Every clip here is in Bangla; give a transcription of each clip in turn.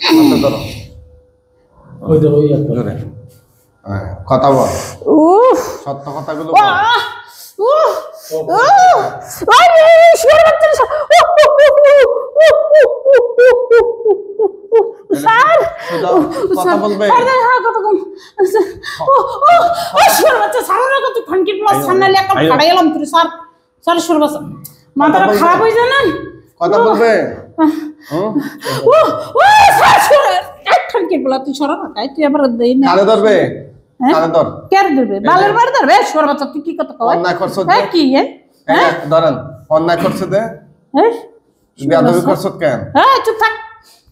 হাতে ধরো ওই ধরো ওই একটা জোরে কথা বল উফ সত্য কথাগুলো বল কথা বলবে মাথাটা খারাপ হয়ে যায় না কথা বলবে তুই সরা না তুই আবার দেই না কানে ধরবে কানে ধর কেন ধরবে বালের বাড়ি ধরবে সর বাচ্চা তুই কি কথা কয় অন্যায় করছ কি ধরেন অন্যায় করছে দে বেয়াদবি করছ কেন চুপ থাক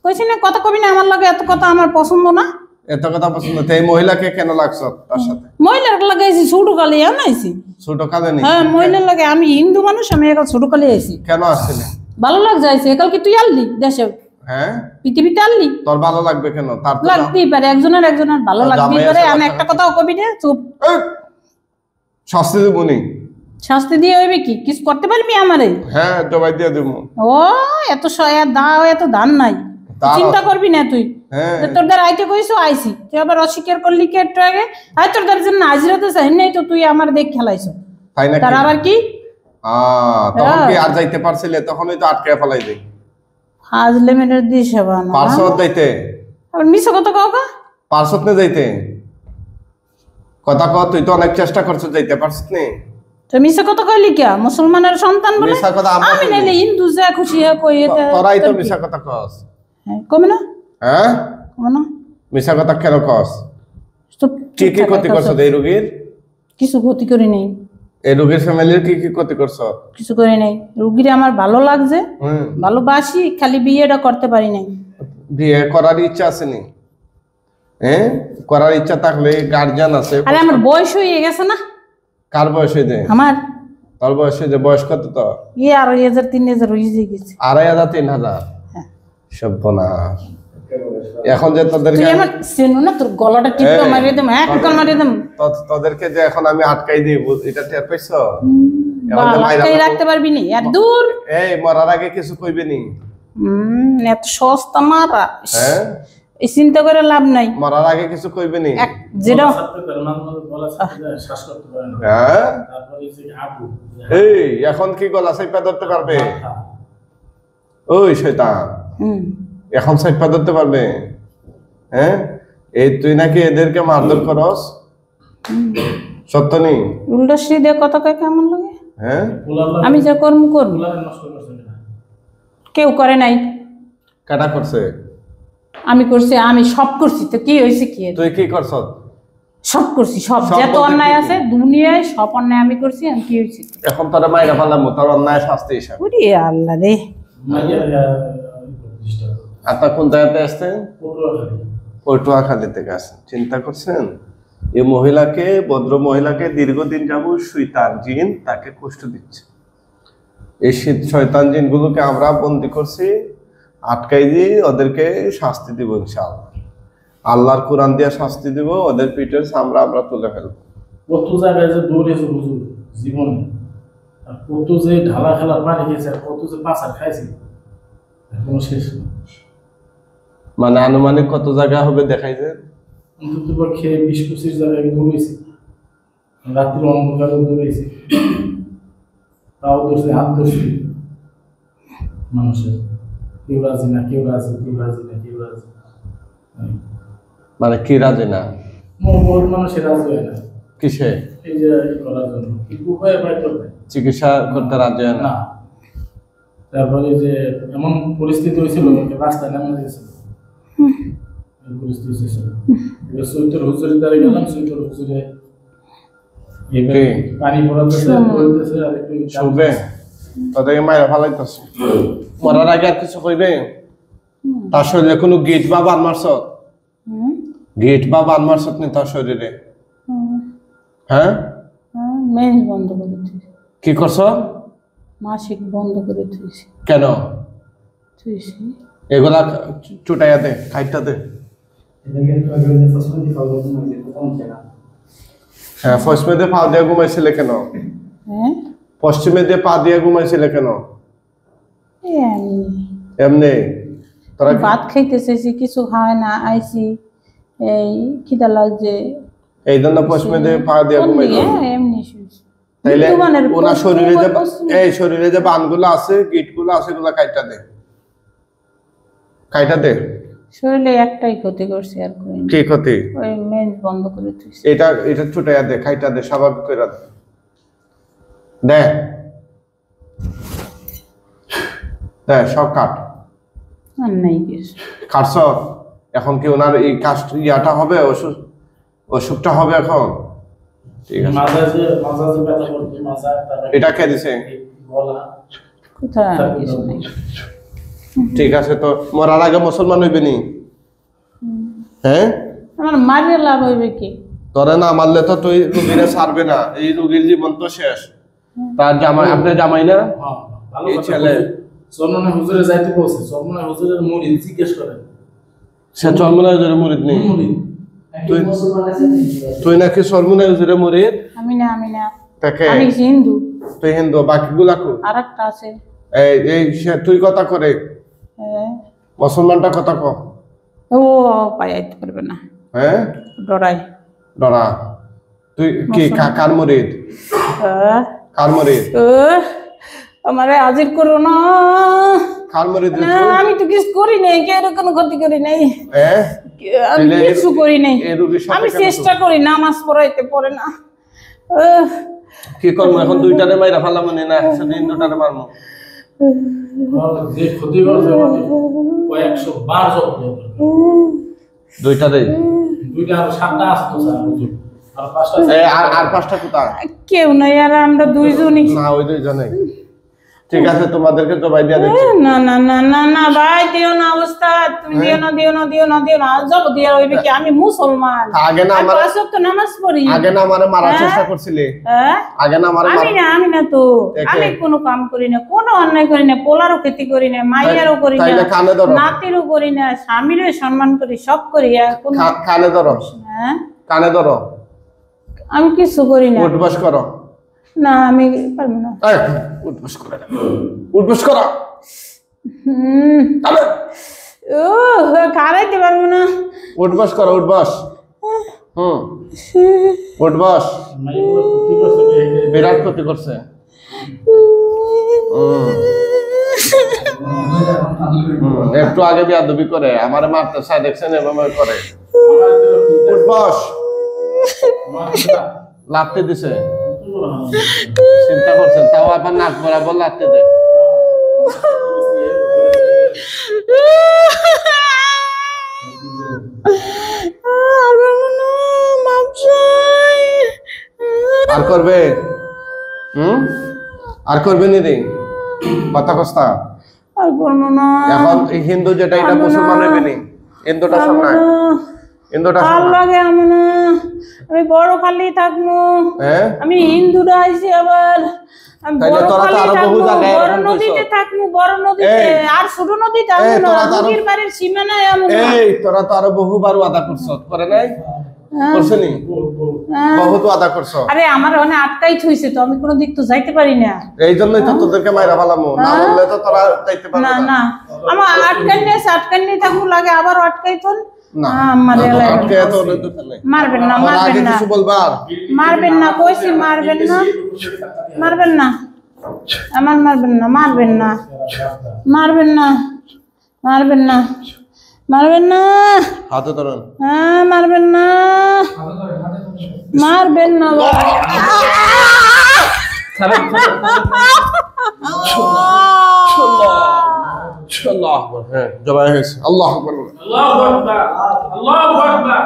কইছি না কথা কবি না আমার লাগে এত কথা আমার পছন্দ না এত কথা পছন্দ এই মহিলাকে কেন লাগছ তার সাথে মহিলার লাগাইছি ছোট কালে আনাইছি ছোট কালে নি হ্যাঁ মহিলার লাগে আমি হিন্দু মানুষ আমি একাল ছোট কালে আইছি কেন আসছিলি ভালো লাগ যাইছে একাল কি তুই আললি দেশে হ্যাঁ পৃথিবীতে আললি তোর ভালো লাগবে কেন তার তো লাগতেই পারে একজনের ভালো লাগতেই পারে আমি একটা কথাও কবি না চুপ শাস্তি দেব নি শাস্তি দিয়ে হইবে কি কিছু করতে পারবি আমারে হ্যাঁ জবাই দিয়ে দেব ও এত দাও এত দান নাই চিন্তা করবি না তুই তোর দ্বারা আইতে কইছো আইছি তুই আবার অস্বীকার করলি কি একটু আগে আর তোর দ্বারা জন্য হাজিরাতে চাই নাই তো তুই আমার দেখ খেলাইছো তাই না তার আবার কি তখন কি আর যাইতে পারছিলে তখনই তো আটকে ফেলাই দেই হাজলে মেরে দিছে বানা পার্শ্বত যাইতে আর মিছা কথা কও কা পার্শ্বত না যাইতে কথা কও তুই তো অনেক চেষ্টা করছিস যাইতে পারছিস নি তো মিছা কথা কইলি কি মুসলমানের সন্তান বলে মিছা কথা আমি নাইলে হিন্দু যা খুশি হয় কই এটা তোরাই তো মিছা কথা কস কমে না হ্যাঁ কমে না মিছা কথা কেন কস কি কি ক্ষতি করছ এই রোগীর কিছু ক্ষতি করি নাই এই রোগীর ফ্যামিলির কি কি ক্ষতি করছ কিছু করি নাই রোগীর আমার ভালো লাগছে ভালোবাসি খালি বিয়েটা করতে পারি নাই বিয়ে করার ইচ্ছা আছে নি হ্যাঁ করার ইচ্ছা থাকলে গার্জিয়ান আছে আরে আমার বয়স হয়ে গেছে না কার বয়স হইছে আমার তোর বয়স হইছে বয়স কত তো 2000 3000 হয়ে গেছে 2500 3000 সর্বনাশ এখন যে তোদেরকে তুই আমার চেনো না তোর গলাটা টিপে মারিয়ে দেব এক কল মারিয়ে দেব তোদেরকে যে এখন আমি আটকাই দিব এটা টের পাইছো আটকাই রাখতে পারবি নি আর দূর এই মরার আগে কিছু কইবে নি এত সস্তা মারা হ্যাঁ এই চিন্তা করে লাভ নাই মরার আগে কিছু কইবে নি যেটা শ্বাস করতে পারে না হ্যাঁ তারপরে যে আপু এই এখন কি গলা সাইপা ধরতে পারবে ওই শয়তান এখন সাইপা ধরতে পারবে হ্যাঁ এই তুই নাকি এদেরকে মারধর করস সত্য নেই উল্টা সিধে কথা কয় কেমন লাগে হ্যাঁ আমি যা কর্ম করব কেউ করে নাই কাটা করছে আমি করছি আমি সব করছি তো কি হইছে কি তুই কি করছ সব করছি সব যত অন্যায় আছে দুনিয়ায় সব অন্যায় আমি করছি আর কি হইছে এখন তোরা মাইরা ফেললাম তোর অন্যায় শাস্তি হিসাবে ওরে আল্লাহ রে আপনার কোন জায়গাতে আসছেন পটুয়াখালী থেকে আসছেন চিন্তা করছেন এই মহিলাকে ভদ্র মহিলাকে দীর্ঘদিন যাবত শয়তান জিন তাকে কষ্ট দিচ্ছে এই শয়তান জিনগুলোকে আমরা বন্দী করছি আটকাই দিয়ে ওদেরকে শাস্তি দিব ইনশাআল্লাহ আল্লাহর কোরআন দিয়ে শাস্তি দিব ওদের পিঠের চামড়া আমরা তুলে ফেলবো কত জায়গায় যে দৌড়েছে হুজুর জীবনে আর কত যে ঢালা খেলার পানি খেয়েছে আর কত যে পাচার খাইছে কোনো শেষ নেই মানে আনুমানিক কত জায়গা হবে দেখাইছে অন্তত পক্ষে 20-25 জায়গায় দৌড়েছে রাত্রির অন্ধকারে দৌড়েছে তাও দোষে হাত দোষে মানুষের কেউ রাজি না কেউ রাজি কেউ রাজি না কেউ রাজি মানে কি রাজি না বহুত মানুষের রাজি হয় না কিসে এই যে করার জন্য কিন্তু উপায় পাইতে হবে চিকিৎসা করতে রাজি হয় না তারপরে যে এমন পরিস্থিতি হয়েছিল রাস্তায় নামে গেছিল পরিস্থিতি হয়েছিল এবার সৈতর হুজুরের দ্বারা গেলাম সৈতর হুজুরে পানি পড়াতেছে আর একটু শুবে তাদেরকে মায়েরা ফালাইতেছে মরার আগে আর কিছু কইবে তার শরীরে কোনো গিট বা বান মারছ গিট বা বান মারছ নি তার শরীরে হ্যাঁ মেন বন্ধ করে দিয়েছি কি করছ মাসিক বন্ধ করে দিয়েছি কেন দিয়েছি এগুলা চুটাইয়া দে খাইটা দে হ্যাঁ পশ্চিমে দিয়ে পা দিয়ে ঘুমাইছিলে কেন হ্যাঁ পশ্চিমে দিয়ে পা দিয়ে ঘুমাইছিলে কেন এমনি এমনি তো ভাত খাইতে চাইছি, কিছু খাওয়ায় না, আইছি এই খিদা লাগছে, এই জন্য পশ্চিমে দিয়ে পা দিয়ে ঘুমাই এমনি শুয়েছি। তাইলে মৃত্যুবানের ওনার শরীরে যে পশ্চিম- এই শরীরে যে বানগুলো আছে, গিটগুলো আছে, গুলা কাইটা দে, কাইটা দে। শরীরে একটাই ক্ষতি করছে, আর করি না। কি ক্ষতি? ওই মেজ বন্ধ করে দিয়েছি। এটা ছুটাইয়া দে, খাইটা দে, স্বাভাবিক করে দে, দে দে, সব কাট। আর নাই কিছু। কাটছ? এখন কি ওনার এই কাস্ট ইয়াটা হবে, অসুখটা হবে এখন? ঠিক আছে। মাঝে ব্যথা করছে, মাঝে এটা কে দিছে? গলা কোথায় কিছু নাই। ঠিক আছে, তো মরার আগে মুসলমান হইবে নি? হ্যাঁ, আমার মারিয়ে লাভ হইবে কি? তোরে না মারলে তো তুই রুগীরে ছাড়বে না, এই রুগীর জীবন তো শেষ। তার জামাই, আপনার জামাই না ভালো এই কথা ছেলে? বলছে। চরমনা হুজুরে যাইতে বলছে, চরমনা হুজুরের মুরিদ জিজ্ঞেস করেন। সে চরমুনা হুজুরের মুরিদ নেই? মুরিদ তুই নাকি চরমুনা হুজুরের মুরিদ? আমি না, আমি না, তাকে আমি হিন্দু। তুই হিন্দু, বাকিগুলা কো? আর একটা আছে। তুই কথা করে, হ্যাঁ। মুসলমানটা কথা ক। ও পাইতে পারবে না, হ্যাঁ, ডরাই। ডরা। তুই কি কার মুরিদ? কার মুরিদ? আমারে হাজির করো না। কার মুরিদ? না, আমি তো কিছু করি নাই, কেউ কোনো ক্ষতি করি নাই, আমি তাইলে কিছু করি নাই। এই রোগীর সাথে আমি কেন চেষ্টা করি নামাজ পড়াইতে, পড়ে না। কি করবো এখন? দুইটারে মাইরা ফেলাম না, একসাথে দুটারে মারবো? যে ক্ষতি করছে কয়েকশো বার জব্দ, দুইটারে? দুইটা আর 7টা আসতো স্যার হুজুর, আর 5টা আর 5টা কোথায়? কেউ নাই, আর আমরা দুইজনই। না, ওই দুইজনে। ঠিক আছে, তোমাদেরকে জবাই দিয়া দিচ্ছি। না না না না না ভাই, দিও না অবস্থা, তুমি দিও না, দিও না, দিও না, দিও না। জব দিয়া হইবে কি? আমি মুসলমান, আগে না আমি আমার 5 ওয়াক্ত নামাজ পড়ি। আগে না আমারে মারার চেষ্টা করছিলে? হ্যাঁ, আগে না আমারে আমি না তো, দেখে। আমি কোনো কাম করি না, কোনো অন্যায় করি না, পোলারও ক্ষতি করি না, মাইয়ারও করি না, তাইলে কানে ধরো, নাতিরও করি না, স্বামীরও সম্মান করি, সব করি। আর কোনো কানে ধরো, হ্যাঁ, কানে ধরো, আমি কিছু করি না। উঠবস করো। না, আমি পারবো না। উঠবস করো, উঠবস করো। ও খারাইতে পারবো না। উঠবস করো, উঠবস। উঠবস। ক্ষতি করছে, বিরাট ক্ষতি করছে। একটু আগে বিয়াদবি করে আমারে মারতে চাই, দেখছেন এভাবে করে। উঠবস। লাফতে দিছে, চিন্তা করছেন, তাও আবার নাক বরাবর লাফতে দেয়। আর করবে? আর করবে নি রে? কথা কস্তা আর করবো না। এখন হিন্দু যেটা, এটা মুসলমান হইবে নি? হিন্দুটা সামনে, হিন্দুটা ভাল সামনে। লাগে আমি না, আমি বড় খালি থাকবো। হ্যাঁ, আমি হিন্দুরা আইছি আবার, আমি তাইলে বড় তোরা তো খালি আরো বহু থাকবো, জায়গায় বড় এরকম নদীতে কইছো। থাকবো, বড় নদীতে। আর ছোট নদীতে থাকবো না, তোরা তো আরো- নদীর বাড়ির সীমানায় এমন না। এই তোরা তো আরো বহুবার ওয়াদা করছ, করে নাই? করছে নি? হ্যাঁ। বহুত ওয়াদা করছ। আরে আমার ওখানে আটকাই থইছে তো, আমি কোনো দিক তো যাইতে পারি না। এই জন্যই তো তোদেরকে মাইরা ফেলামু, না বললে তো তোরা যাইতে পারবি না না। না, আমার আটকাই নিয়ে থাকবো, লাগে আবার আটকাই তো না, আমার আটকে তো ওদের দিতে নাই। মারবেন না, আমার আগে মারবেন না, কিছু বলবা? মারবেন না, কইছি মারবেন না, মারবেন না, আমার মারবেন না, মারবেন না, মারবেন না, মারবেন না, মারবেন না, হাতে ধরেন। হ্যাঁ মারবেন না, মারবেন না। আল্লাহু আকবার। হ্যাঁ, জবাই হয়েছে। আল্লাহু আকবার। আল্লাহু আকবার, আল্লাহু আকবার।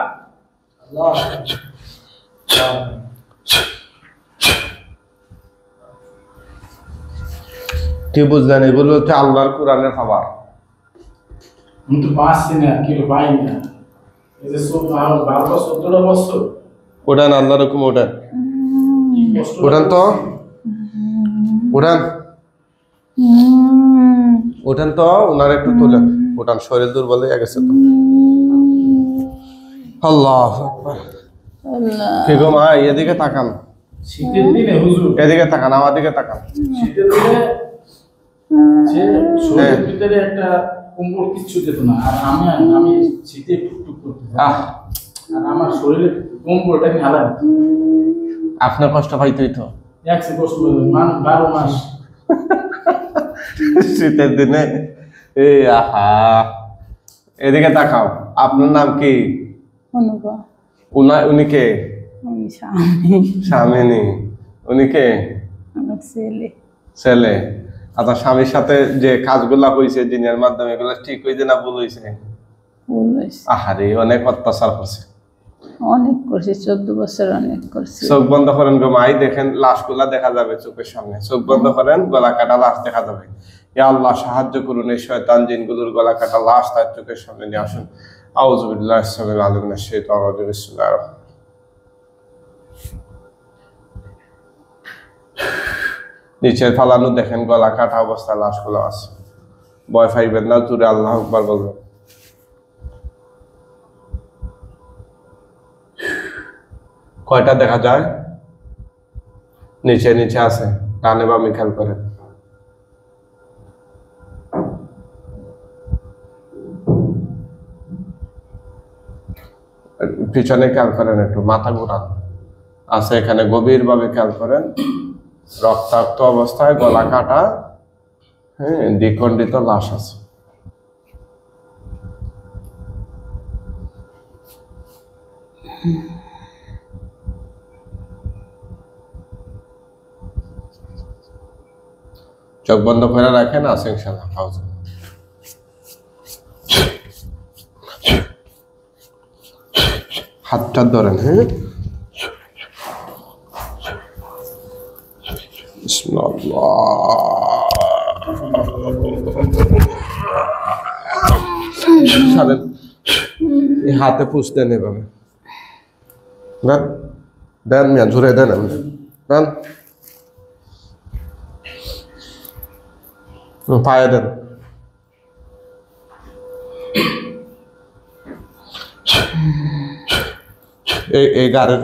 কি বুঝলেন? এগুলো হচ্ছে আল্লাহর কোরআনের খাবার। আমি তো পাচ্ছি না, কেউ পাই না। এই যে 12-14 বছর ওঠান, আল্লাহর হুকুম ওঠান, কষ্ট ওঠান তো, ওঠান, ওঠান তো, ওনার একটু তুলেন, ওঠান, শরীর দুর্বল হয়ে গেছে তো। আল্লাহু আকবার। কি গো মা, এদিকে তাকান, শীতের দিনে হুজুর, এদিকে তাকান, আমার দিকে তাকান। শীতের দিনে যে শরীরের ভিতরে একটা কোমর কিচ্ছু যেত না, আর আমি শীতে টুকটুক করতে আহ আর আমার শরীরে কোমরটা খেলা আপনার কষ্ট পাইতই তো একশো কষ্ট 12 মাস শীতের দিনে। এই আহা, এদিকে তাকাও। আপনার নাম কি? অনুভব। উনি কে? আমি স্বামী। স্বামিনী। উনি কে? আমার ছেলে। ছেলে। আপনার স্বামীর সাথে যে কাজগুলা হয়েছে জিনের মাধ্যমে, এগুলো ঠিক হয়েছে না ভুল হয়েছে? ভুল হয়েছে। আহারে, অনেক অত্যাচার করছে। অনেক করছি, 14 বছর অনেক করছি। চোখ বন্ধ করেন গো মাই, দেখেন লাশগুলা দেখা যাবে চোখের সামনে। চোখ বন্ধ করেন, গলা কাটা লাশ দেখা যাবে। ইয়া আল্লাহ, সাহায্য করুন এই শয়তান জিনগুলোর গলা কাটা লাশ তার চোখের সামনে নিয়ে আসুন। আউযু বিল্লাহি মিনাশ আলিমিনাশ শাইতানির রাজিম। বিসমিল্লাহির রহমানির রহিম। নিচের ফালানো দেখেন গলা কাটা অবস্থায় লাশগুলো আছে। ভয় পাইবেন না, জোরে আল্লাহু আকবার বলবেন। কয়টা দেখা যায়? নিচে নিচে আছে, ডানে বামে খেয়াল করেন। পিছনে খেয়াল করেন, একটু মাথা ঘুরান। আছে এখানে, গভীরভাবে খেয়াল করেন। রক্তাক্ত অবস্থায় গলা কাটা, হ্যাঁ, দ্বিখণ্ডিত লাশ আছে। চোখ বন্ধ করে রাখেন, আছে ইনশাআল্লাহ। হাতটা ধরেন, হ্যাঁ। হাতে পুষ দেন, এভাবে দেন দেন মিয়া, ঝুড়ে দেন। আমি দেন, পায়ে দেন। এই গাড়ির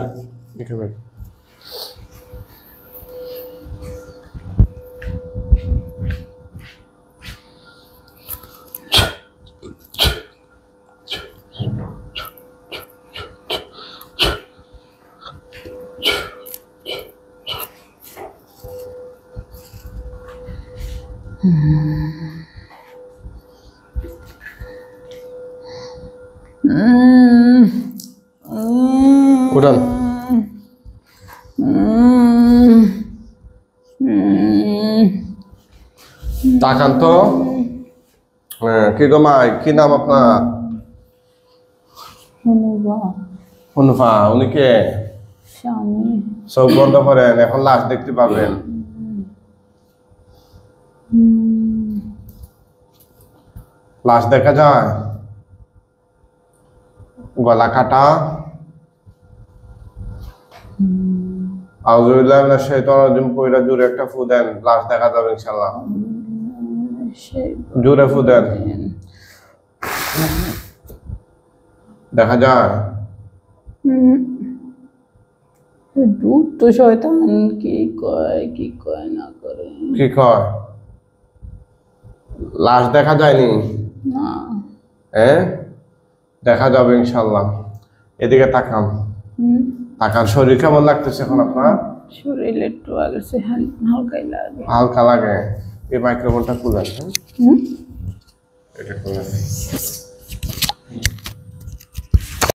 উঠান। তাকান তো। কি গো মাই, কি নাম আপনার? হুনফা। উনি কে? স্বামী। চোখ বন্ধ করেন, এখন লাশ দেখতে পাবেন। লাশ দেখা যায়, গলা কাটা। আউযু বিল্লাহি মিনাশ শাইতানির রাজিম কইরা জোরে একটা ফু দেন, লাশ দেখা যাবে ইনশাআল্লাহ। জোরে ফু দেন, দেখা যায়। দুধ তো শয়তান কি কয় না করে। কি কয়? লাশ দেখা যায়নি না। হ্যাঁ, দেখা যাবে ইনশাআল্লাহ। এদিকে তাকান, তাকান। শরীর কেমন লাগতেছে এখন আপনার? শরীর একটু আগেছে হালকাই লাগে। হালকা লাগে। এই মাইক্রোফোনটা খুলেন, হ্যাঁ, এটা খুলেন।